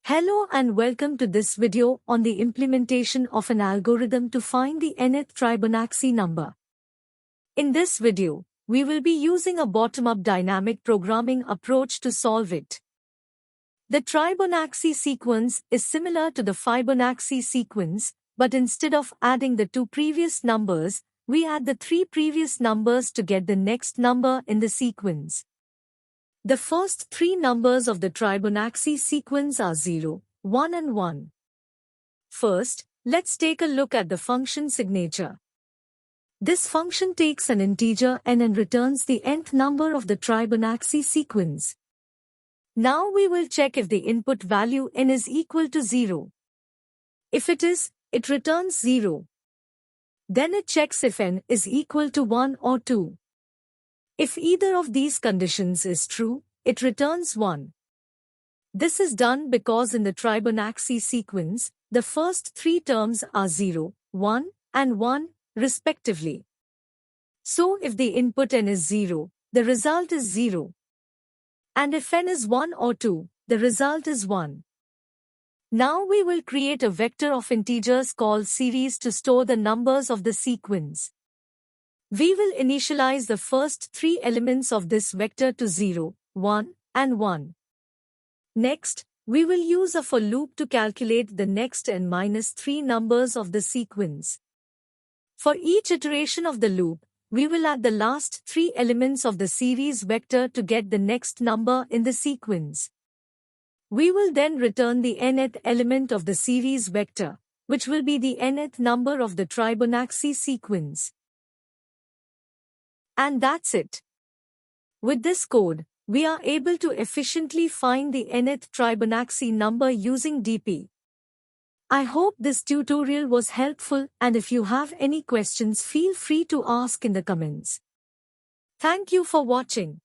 Hello and welcome to this video on the implementation of an algorithm to find the nth Tribonacci number. In this video, we will be using a bottom-up dynamic programming approach to solve it. The Tribonacci sequence is similar to the Fibonacci sequence, but instead of adding the two previous numbers, we add the three previous numbers to get the next number in the sequence. The first three numbers of the Tribonacci sequence are 0, 1 and 1. First, let's take a look at the function signature. This function takes an integer n and returns the nth number of the Tribonacci sequence. Now we will check if the input value n is equal to 0. If it is, it returns 0. Then it checks if n is equal to 1 or 2. If either of these conditions is true, it returns 1. This is done because in the Tribonacci sequence, the first three terms are 0, 1, and 1, respectively. So if the input n is 0, the result is 0. And if n is 1 or 2, the result is 1. Now we will create a vector of integers called series to store the numbers of the sequence. We will initialize the first three elements of this vector to 0, 1, and 1. Next, we will use a for loop to calculate the next n-3 numbers of the sequence. For each iteration of the loop, we will add the last three elements of the series vector to get the next number in the sequence. We will then return the nth element of the series vector, which will be the nth number of the Tribonacci sequence. And that's it. With this code, we are able to efficiently find the nth Tribonacci number using DP. I hope this tutorial was helpful, and if you have any questions, feel free to ask in the comments. Thank you for watching.